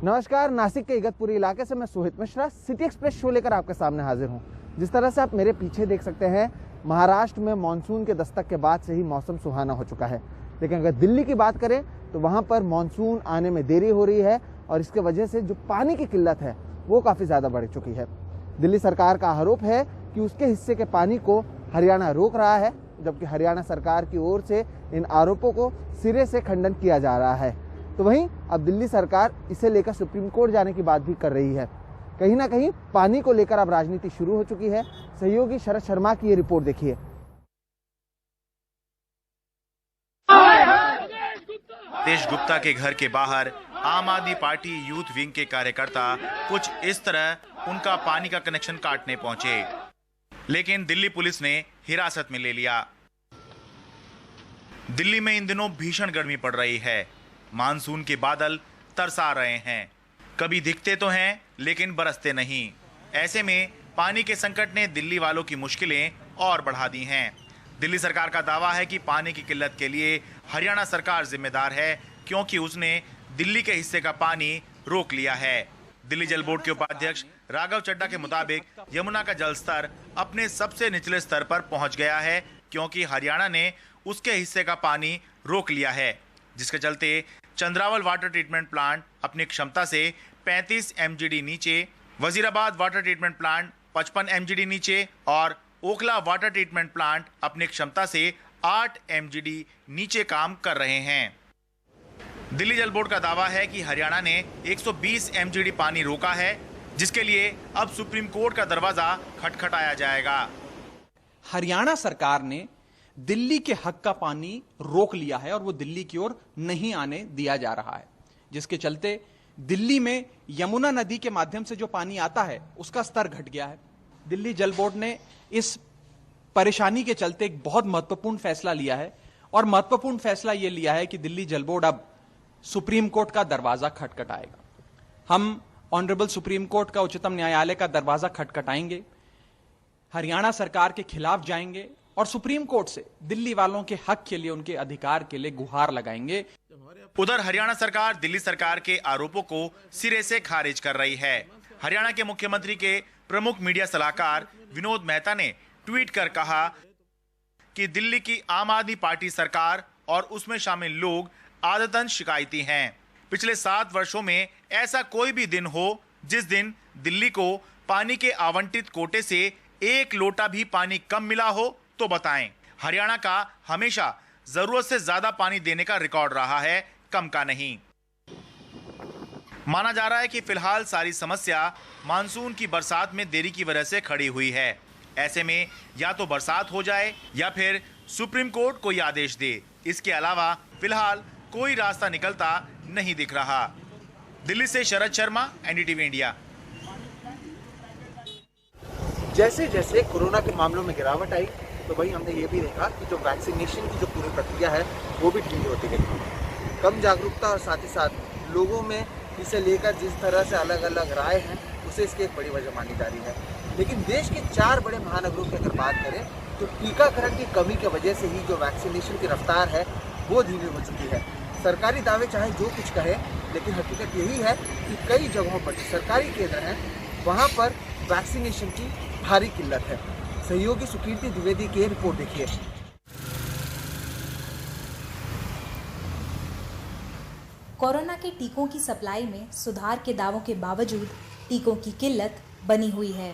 नमस्कार, नासिक के इगतपुरी इलाके से मैं Sohit Mishra city express show लेकर आपके सामने हाजिर हूं। जिस तरह से आप मेरे पीछे देख सकते हैं, महाराष्ट्र में मानसून के दस्तक के बाद से ही मौसम सुहाना हो चुका है। लेकिन अगर दिल्ली की बात करें तो वहां पर मानसून आने में देरी हो रही है और इसके वजह से जो पानी की किल्लत है वो काफ़ी ज़्यादा बढ़ चुकी है। दिल्ली सरकार का आरोप है कि उसके हिस्से के पानी को हरियाणा रोक रहा है, जबकि हरियाणा सरकार की ओर से इन आरोपों को सिरे से खंडन किया जा रहा है। तो वहीं अब दिल्ली सरकार इसे लेकर सुप्रीम कोर्ट जाने की बात भी कर रही है। कहीं ना कहीं पानी को लेकर अब राजनीति शुरू हो चुकी है। सहयोगी शरद शर्मा की ये रिपोर्ट देखिए। तेज गुप्ता के घर के बाहर आम आदमी पार्टी यूथ विंग के कार्यकर्ता कुछ इस तरह उनका पानी का कनेक्शन काटने पहुंचे, लेकिन दिल्ली पुलिस ने हिरासत में ले लिया। दिल्ली में इन दिनों भीषण गर्मी पड़ रही है। मानसून के बादल तरसा रहे हैं, कभी दिखते तो हैं लेकिन बरसते नहीं। ऐसे में पानी के संकट ने दिल्ली वालों की मुश्किलें और बढ़ा दी हैं। दिल्ली सरकार का दावा है कि पानी की किल्लत के लिए हरियाणा सरकार जिम्मेदार है, क्योंकि उसने दिल्ली के हिस्से का पानी रोक लिया है। दिल्ली जल बोर्ड के उपाध्यक्ष राघव चड्ढा के मुताबिक यमुना का जल स्तर अपने सबसे निचले स्तर पर पहुंच गया है, क्योंकि हरियाणा ने उसके हिस्से का पानी रोक लिया है, जिसके चलते चंद्रावल वाटर ट्रीटमेंट प्लांट अपनी क्षमता से 35 MGD नीचे, Wazirabad water treatment plant 55 MGD नीचे और ओखला वाटर ट्रीटमेंट प्लांट अपनी क्षमता से 8 MGD नीचे काम कर रहे हैं। दिल्ली जल बोर्ड का दावा है कि हरियाणा ने 120 MGD पानी रोका है, जिसके लिए अब सुप्रीम कोर्ट का दरवाजा खटखटाया जाएगा। हरियाणा सरकार ने दिल्ली के हक का पानी रोक लिया है और वो दिल्ली की ओर नहीं आने दिया जा रहा है, जिसके चलते दिल्ली में यमुना नदी के माध्यम से जो पानी आता है उसका स्तर घट गया है। दिल्ली जल बोर्ड ने इस परेशानी के चलते एक बहुत महत्वपूर्ण फैसला लिया है और महत्वपूर्ण फैसला यह लिया है कि दिल्ली जल बोर्ड अब सुप्रीम कोर्ट का दरवाजा खटखटाएगा। हम ऑनरेबल सुप्रीम कोर्ट का, उच्चतम न्यायालय का दरवाजा खटखटाएंगे, हरियाणा सरकार के खिलाफ जाएंगे और सुप्रीम कोर्ट से दिल्ली वालों के हक के लिए, उनके अधिकार के लिए गुहार लगाएंगे। उधर हरियाणा सरकार दिल्ली सरकार के आरोपों को सिरे से खारिज कर रही है। हरियाणा के मुख्यमंत्री के प्रमुख मीडिया सलाहकार विनोद मेहता ने ट्वीट कर कहा कि दिल्ली की आम आदमी पार्टी सरकार और उसमें शामिल लोग आदतन शिकायती हैं। पिछले 7 वर्षों में ऐसा कोई भी दिन हो जिस दिन दिल्ली को पानी के आवंटित कोटे से 1 लोटा भी पानी कम मिला हो तो बताएं। हरियाणा का हमेशा जरूरत से ज्यादा पानी देने का रिकॉर्ड रहा है, कम का नहीं। माना जा रहा है कि फिलहाल सारी समस्या मानसून की बरसात में देरी की वजह से खड़ी हुई है। ऐसे में या तो बरसात हो जाए या फिर सुप्रीम कोर्ट कोई आदेश दे। इसके अलावा फिलहाल कोई रास्ता निकलता नहीं दिख रहा। दिल्ली से शरद शर्मा, NDTV इंडिया। जैसे जैसे कोरोना के मामलों में गिरावट आई तो वहीं हमने ये भी देखा कि जो वैक्सीनेशन की जो पूरी प्रक्रिया है वो भी ढीली होती गई। कम जागरूकता और साथ ही साथ लोगों में इसे लेकर जिस तरह से अलग अलग राय हैं, उसे इसकी एक बड़ी वजह मानी जा रही है। लेकिन देश के 4 बड़े महानगरों की अगर बात करें तो टीकाकरण की कमी की वजह से ही जो वैक्सीनेशन की रफ्तार है वो धीमी हो चुकी है। सरकारी दावे चाहे जो कुछ कहे, लेकिन हकीकत यही है कि कई जगहों पर जो सरकारी केंद्र हैं वहाँ पर वैक्सीनेशन की भारी किल्लत है। सहयोगी सुकीर्ति द्विवेदी की रिपोर्ट देखिए। कोरोना के टीकों की सप्लाई में सुधार के दावों के बावजूद टीकों की किल्लत बनी हुई है।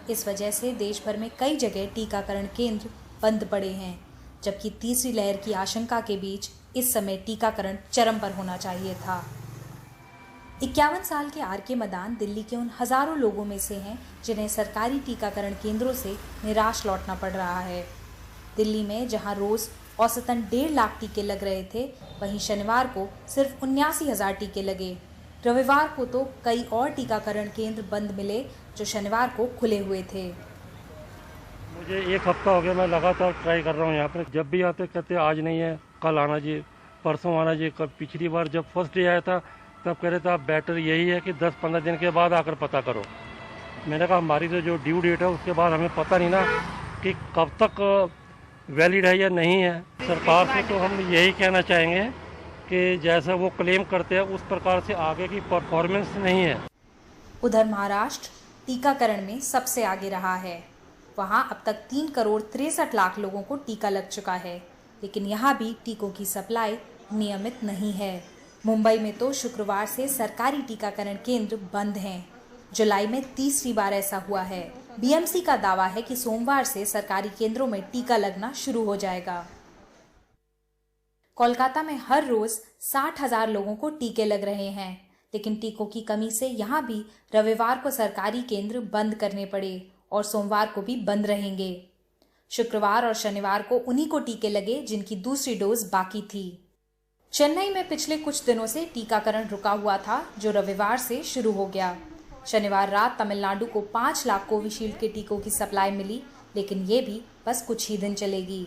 इस वजह से देश भर में कई जगह टीकाकरण केंद्र बंद पड़े हैं, जबकि तीसरी लहर की आशंका के बीच इस समय टीकाकरण चरम पर होना चाहिए था। 51 साल के RK मदान दिल्ली के उन हजारों लोगों में से हैं जिन्हें सरकारी टीकाकरण केंद्रों से निराश लौटना पड़ रहा है। दिल्ली में जहां रोज औसतन 1.5 लाख टीके लग रहे थे, वहीं शनिवार को सिर्फ 79,000 टीके लगे। रविवार को तो कई और टीकाकरण केंद्र बंद मिले जो शनिवार को खुले हुए थे। मुझे 1 हफ्ता हो गया, मैं लगातार ट्राई कर रहा हूँ। यहाँ पर जब भी आते कहते आज नहीं है, कल आना जी, परसों आना जी। पिछली बार जब फर्स्ट डे आया था तब कह रहे थे आप बेटर यही है कि 10-15 दिन के बाद आकर पता करो। मैंने कहा हमारी तो जो ड्यू डेट है उसके बाद हमें पता नहीं ना कि कब तक वैलिड है या नहीं है। सरकार से तो हम यही कहना चाहेंगे कि जैसा वो क्लेम करते हैं उस प्रकार से आगे की परफॉर्मेंस नहीं है। उधर महाराष्ट्र टीकाकरण में सबसे आगे रहा है। वहां अब तक 3,63,00,000 लोगों को टीका लग चुका है, लेकिन यहां भी टीकों की सप्लाई नियमित नहीं है। मुंबई में तो शुक्रवार से सरकारी टीकाकरण केंद्र बंद हैं। जुलाई में तीसरी बार ऐसा हुआ है। बीएमसी का दावा है कि सोमवार से सरकारी केंद्रों में टीका लगना शुरू हो जाएगा। कोलकाता में हर रोज 60,000 लोगों को टीके लग रहे हैं, लेकिन टीकों की कमी से यहां भी रविवार को सरकारी केंद्र बंद करने पड़े और सोमवार को भी बंद रहेंगे। शुक्रवार और शनिवार को उन्हीं को टीके लगे जिनकी दूसरी डोज बाकी थी। चेन्नई में पिछले कुछ दिनों से टीकाकरण रुका हुआ था, जो रविवार से शुरू हो गया। शनिवार रात तमिलनाडु को 5 लाख कोविशील्ड के टीकों की सप्लाई मिली, लेकिन ये भी बस कुछ ही दिन चलेगी।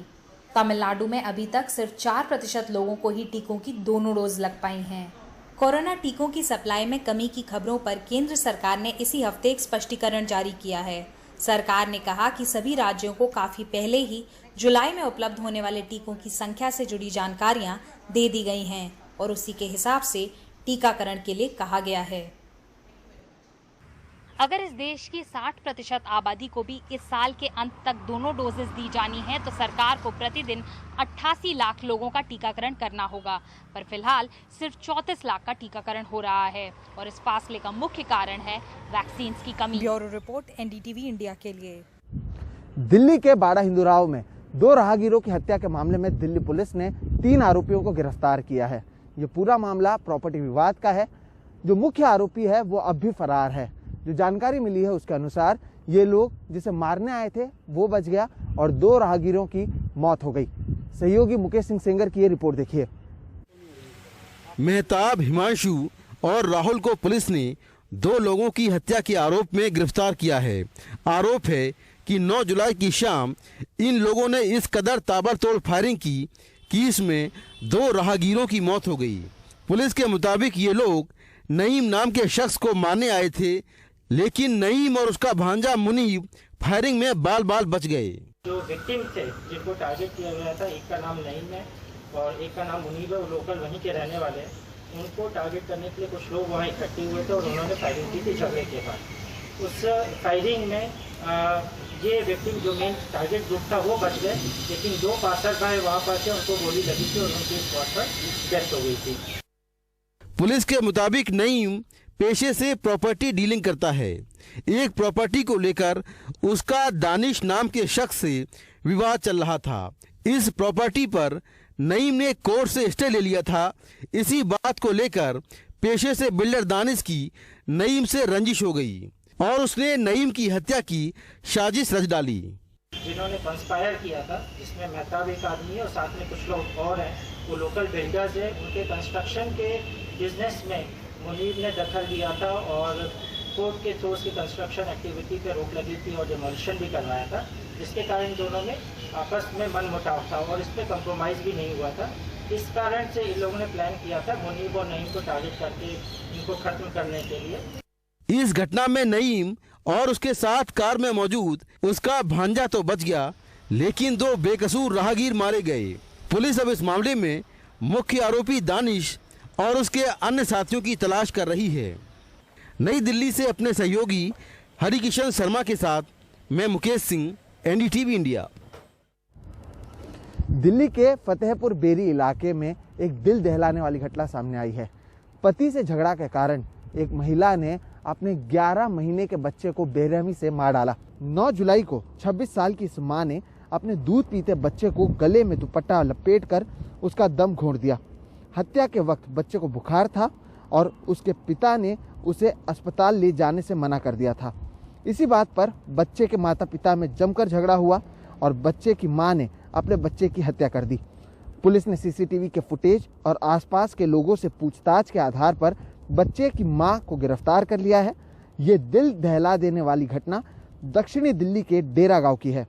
तमिलनाडु में अभी तक सिर्फ 4% लोगों को ही टीकों की दोनों डोज लग पाई हैं। कोरोना टीकों की सप्लाई में कमी की खबरों पर केंद्र सरकार ने इसी हफ्ते एक स्पष्टीकरण जारी किया है। सरकार ने कहा कि सभी राज्यों को काफी पहले ही जुलाई में उपलब्ध होने वाले टीकों की संख्या से जुड़ी जानकारियां दे दी गई हैं और उसी के हिसाब से टीकाकरण के लिए कहा गया है। अगर इस देश की 60% आबादी को भी इस साल के अंत तक दोनों डोजेस दी जानी है तो सरकार को प्रतिदिन 88 लाख लोगों का टीकाकरण करना होगा, पर फिलहाल सिर्फ 34 लाख का टीकाकरण हो रहा है और इस फासले का मुख्य कारण है वैक्सीन की कमी। ब्यूरो रिपोर्ट एनडीटीवी इंडिया के लिए। दिल्ली के बाड़ा हिंदुराव में 2 राहगीरों की हत्या के मामले में दिल्ली पुलिस ने 3 आरोपियों को गिरफ्तार किया है। ये पूरा मामला प्रॉपर्टी विवाद का है। जो मुख्य आरोपी है वो अब भी फरार है। जो जानकारी मिली है उसके अनुसार ये लोग जिसे मारने आए थे वो बच गया और 2 राहगीरों की मौत हो गई। सहयोगी मुकेश सिंह सेंगर की ये रिपोर्ट देखिए। मेहताब, हिमांशु और राहुल को पुलिस ने 2 लोगों की हत्या के आरोप में गिरफ्तार किया है। आरोप है कि 9 जुलाई की शाम इन लोगों ने इस कदर ताबड़तोड़ फायरिंग की कि इसमें 2 राहगीरों की मौत हो गई। पुलिस के मुताबिक ये लोग नईम नाम के शख्स को मारने आए थे, लेकिन नईम और उसका भांजा मुनीब फायरिंग में बाल बाल बच गए। जो विक्टिम थे जिनको टारगेट किया गया था, एक का नाम नईम है और एक का नाम मुनीब है, वो लोकल वहीं के रहने वाले हैं। उनको टारगेट करने के लिए कुछ लोग वहाँ इकट्ठे हुए थे और उन्होंने फायरिंग की थी झगड़े के बाद। उस फायरिंग में ये विक्टिम जो मेन टारगेट ग्रुप था वो बच गए, लेकिन 2 पासर वहाँ पर थे, उनको गोली लगी थी और उनकी स्पॉट पर डेथ हो गई थी। पुलिस के मुताबिक नईम पेशे से प्रॉपर्टी डीलिंग करता है। एक प्रॉपर्टी को लेकर उसका दानिश नाम के शख्स से विवाद चल रहा था। इस प्रॉपर्टी पर नईम ने कोर्ट से स्टे ले लिया था। इसी बात को लेकर पेशे से बिल्डर दानिश की नईम से रंजिश हो गई और उसने नईम की हत्या की साजिश रच डाली। जिन्होंने कंस्पायर किया था, जिसमें मेहताब एक आदमी है और साथ में कुछ लोग और हैं, वो लोकल बिल्डर्स है। उनके कंस्ट्रक्शन के बिजनेस में मुनीब ने दखल दिया था और कोर्ट के थ्रू उसकी कंस्ट्रक्शन एक्टिविटी पे रोक लगी थी और डिमोलिशन भी करवाया था, जिसके कारण दोनों में आपस में मनमुटाव था और इस पर कंप्रोमाइज़ भी नहीं हुआ था। इस कारण से इन लोगों ने प्लान किया था मुनीब और नईम को टारगेट करके इनको खत्म करने के लिए। इस घटना में नईम और उसके साथ कार में मौजूद उसका भांजा तो बच गया, लेकिन 2 बेकसूर राहगीर मारे गए। पुलिस अब इस मामले में मुख्य आरोपी दानिश और उसके अन्य साथियों की तलाश कर रही है। नई दिल्ली से अपने सहयोगी हरिकिशन शर्मा के साथ मैं मुकेश सिंह, एनडीटीवी इंडिया। दिल्ली के फतेहपुर बेरी इलाके में एक दिल दहलाने वाली घटना सामने आई है। पति से झगड़ा के कारण एक महिला ने अपने 11 महीने के बच्चे को बेरहमी से मार डाला। 9 जुलाई को 26 साल की इस मां ने अपने दूध पीते बच्चे को गले में दुपट्टा लपेटकर उसका दम घोंट दिया। हत्या के वक्त बच्चे को बुखार था और उसके पिता ने उसे अस्पताल ले जाने से मना कर दिया था। इसी बात पर बच्चे के माता पिता में जमकर झगड़ा हुआ और बच्चे की मां ने अपने बच्चे की हत्या कर दी। पुलिस ने सीसीटीवी के फुटेज और आसपास के लोगों से पूछताछ के आधार पर बच्चे की मां को गिरफ्तार कर लिया है। ये दिल दहला देने वाली घटना दक्षिणी दिल्ली के डेरा गांव की है।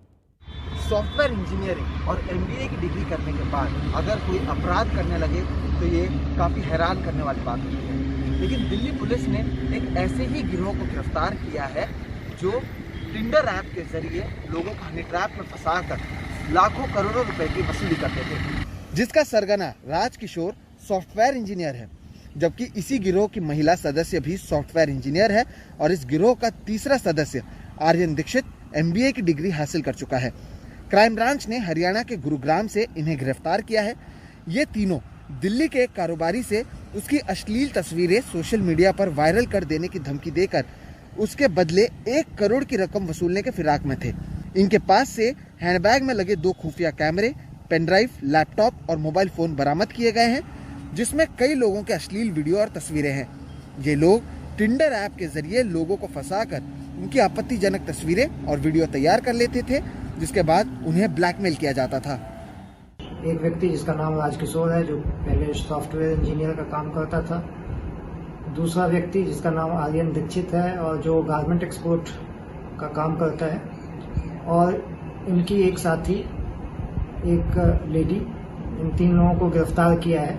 सॉफ्टवेयर इंजीनियरिंग और MBA की डिग्री करने के बाद अगर कोई अपराध करने लगे तो ये काफ़ी हैरान करने वाली बात होती है। लेकिन दिल्ली पुलिस ने एक ऐसे ही गिरोह को गिरफ्तार किया है जो टिंडर ऐप के जरिए लोगों को हनी ट्रैप में फंसाकर लाखों करोड़ों रुपए की वसूली करते थे, जिसका सरगना राजकिशोर सॉफ्टवेयर इंजीनियर है, जबकि इसी गिरोह की महिला सदस्य भी सॉफ्टवेयर इंजीनियर है और इस गिरोह का तीसरा सदस्य आर्यन दीक्षित MBA की डिग्री हासिल कर चुका है। क्राइम ब्रांच ने हरियाणा के गुरुग्राम से इन्हें गिरफ्तार किया है। ये तीनों दिल्ली के एक कारोबारी से उसकी अश्लील तस्वीरें सोशल मीडिया पर वायरल कर देने की धमकी देकर उसके बदले 1 करोड़ की रकम वसूलने के फिराक में थे। इनके पास से हैंडबैग में लगे 2 खुफिया कैमरे, पेनड्राइव, लैपटॉप और मोबाइल फोन बरामद किए गए हैं, जिसमें कई लोगों के अश्लील वीडियो और तस्वीरें हैं। ये लोग टिंडर ऐप के जरिए लोगों को फंसाकर उनकी आपत्तिजनक तस्वीरें और वीडियो तैयार कर लेते थे, जिसके बाद उन्हें ब्लैकमेल किया जाता था। एक व्यक्ति जिसका नाम राजकिशोर है, जो पहले सॉफ्टवेयर इंजीनियर का काम करता था। दूसरा व्यक्ति जिसका नाम आर्यन दीक्षित है और जो गारमेंट एक्सपोर्ट का काम करता है, और इनकी एक साथी, एक लेडी, इन 3 लोगों को गिरफ्तार किया है,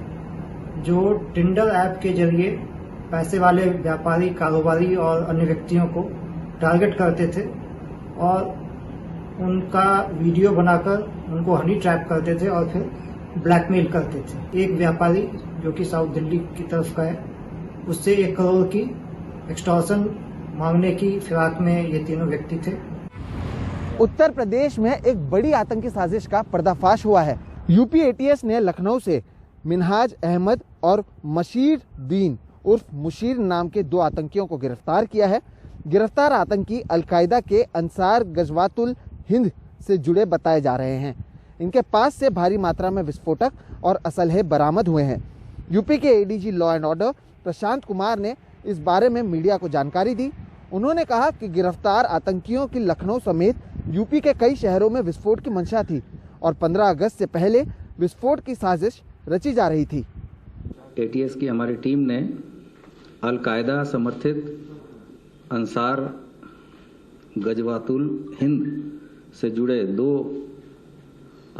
जो टिंडर ऐप के जरिए पैसे वाले व्यापारी, कारोबारी और अन्य व्यक्तियों को टारगेट करते थे और उनका वीडियो बनाकर उनको हनी ट्रैप करते थे और फिर ब्लैकमेल करते थे। एक व्यापारी जो कि साउथ दिल्ली की तरफ का है, उससे 1 करोड़ की एक्सटॉर्शन मांगने की फिराक में ये तीनों व्यक्ति थे। उत्तर प्रदेश में एक बड़ी आतंकी साजिश का पर्दाफाश हुआ है। यूपी ATS ने लखनऊ से मिनहाज अहमद और मशीर दीन उर्फ मुशीर नाम के 2 आतंकियों को गिरफ्तार किया है। गिरफ्तार आतंकी अलकायदा के अंसार गजवातुल हिंद से जुड़े बताए जा रहे हैं। इनके पास से भारी मात्रा में विस्फोटक और असलहे बरामद हुए हैं। यूपी के ADG law and order Prashant Kumar ने इस बारे में मीडिया को जानकारी दी। उन्होंने कहा कि गिरफ्तार आतंकियों की लखनऊ समेत यूपी के कई शहरों में विस्फोट की मंशा थी और 15 अगस्त से पहले विस्फोट की साजिश रची जा रही थी। ATS की हमारी टीम ने अलकायदा समर्थित अंसार गजवातुल हिंद से जुड़े 2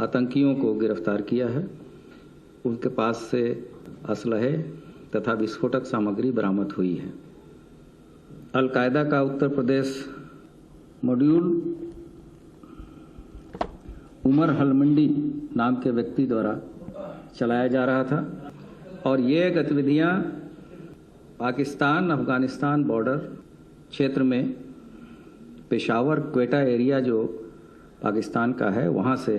आतंकियों को गिरफ्तार किया है। उनके पास से असलहे तथा विस्फोटक सामग्री बरामद हुई है। अलकायदा का उत्तर प्रदेश मॉड्यूल उमर हलमंडी नाम के व्यक्ति द्वारा चलाया जा रहा था और ये गतिविधियां पाकिस्तान अफगानिस्तान बॉर्डर क्षेत्र में पेशावर क्वेटा एरिया जो पाकिस्तान का है, वहाँ से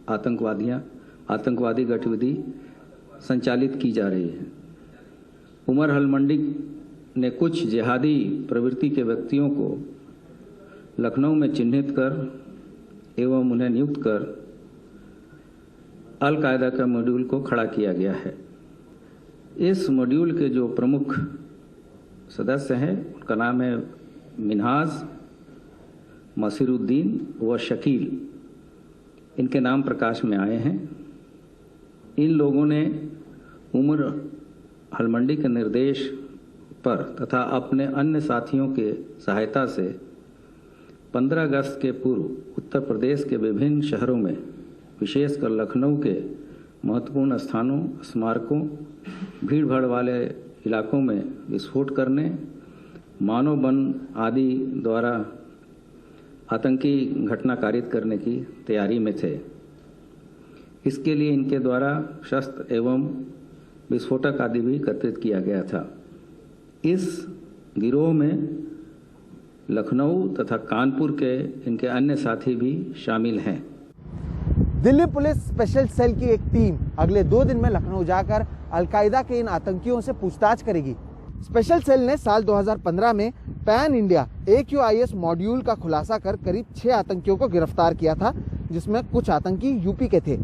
आतंकवादी गतिविधि संचालित की जा रही है। उमर हलमंडी ने कुछ जिहादी प्रवृत्ति के व्यक्तियों को लखनऊ में चिन्हित कर एवं उन्हें नियुक्त कर अलकायदा का मॉड्यूल को खड़ा किया गया है। इस मॉड्यूल के जो प्रमुख सदस्य हैं, उनका नाम है मिनहाज, मसीरुद्दीन व शकील। इनके नाम प्रकाश में आए हैं। इन लोगों ने उमर हलमंडी के निर्देश पर तथा अपने अन्य साथियों के सहायता से 15 अगस्त के पूर्व उत्तर प्रदेश के विभिन्न शहरों में, विशेषकर लखनऊ के महत्वपूर्ण स्थानों, स्मारकों, भीड़भाड़ वाले इलाकों में विस्फोट करने, मानव बम आदि द्वारा आतंकी घटना कारित करने की तैयारी में थे। इसके लिए इनके द्वारा शस्त्र एवं विस्फोटक आदि भी एकत्रित किया गया था। इस गिरोह में लखनऊ तथा कानपुर के इनके अन्य साथी भी शामिल हैं। दिल्ली पुलिस स्पेशल सेल की एक टीम अगले 2 दिन में लखनऊ जाकर अलकायदा के इन आतंकियों से पूछताछ करेगी। स्पेशल सेल ने साल 2015 में पैन इंडिया AQIS मॉड्यूल का खुलासा कर करीब 6 आतंकियों को गिरफ्तार किया था, जिसमें कुछ आतंकी यूपी के थे।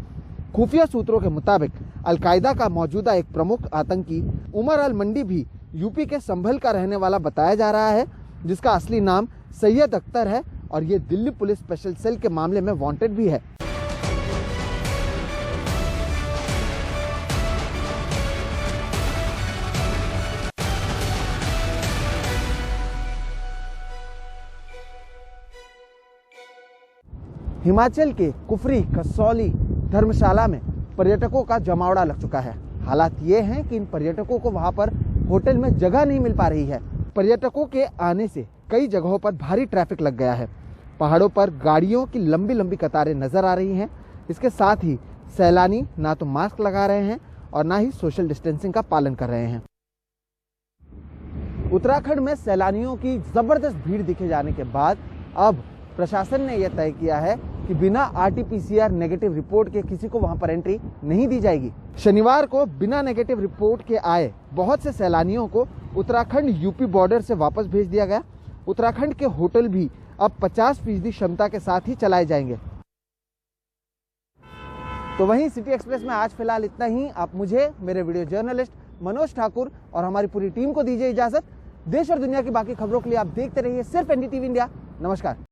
खुफिया सूत्रों के मुताबिक अलकायदा का मौजूदा एक प्रमुख आतंकी उमर अल मंडी भी यूपी के संभल का रहने वाला बताया जा रहा है, जिसका असली नाम सैयद अख्तर है और ये दिल्ली पुलिस स्पेशल सेल के मामले में वांटेड भी है। हिमाचल के कुफरी, कसौली, धर्मशाला में पर्यटकों का जमावड़ा लग चुका है। हालात ये हैं कि इन पर्यटकों को वहां पर होटल में जगह नहीं मिल पा रही है। पर्यटकों के आने से कई जगहों पर भारी ट्रैफिक लग गया है। पहाड़ों पर गाड़ियों की लंबी लंबी कतारें नजर आ रही हैं। इसके साथ ही सैलानी ना तो मास्क लगा रहे हैं और ना ही सोशल डिस्टेंसिंग का पालन कर रहे हैं। उत्तराखंड में सैलानियों की जबरदस्त भीड़ दिखे जाने के बाद अब प्रशासन ने यह तय किया है कि बिना RT-PCR नेगेटिव रिपोर्ट के किसी को वहां पर एंट्री नहीं दी जाएगी। शनिवार को बिना नेगेटिव रिपोर्ट के आए बहुत से सैलानियों को उत्तराखंड यूपी बॉर्डर से वापस भेज दिया गया। उत्तराखंड के होटल भी अब 50% क्षमता के साथ ही चलाए जाएंगे। तो वहीं सिटी एक्सप्रेस में आज फिलहाल इतना ही। आप मुझे, मेरे वीडियो जर्नलिस्ट मनोज ठाकुर और हमारी पूरी टीम को दीजिए इजाजत। देश और दुनिया की बाकी खबरों के लिए आप देखते रहिए सिर्फ NDTV इंडिया। नमस्कार।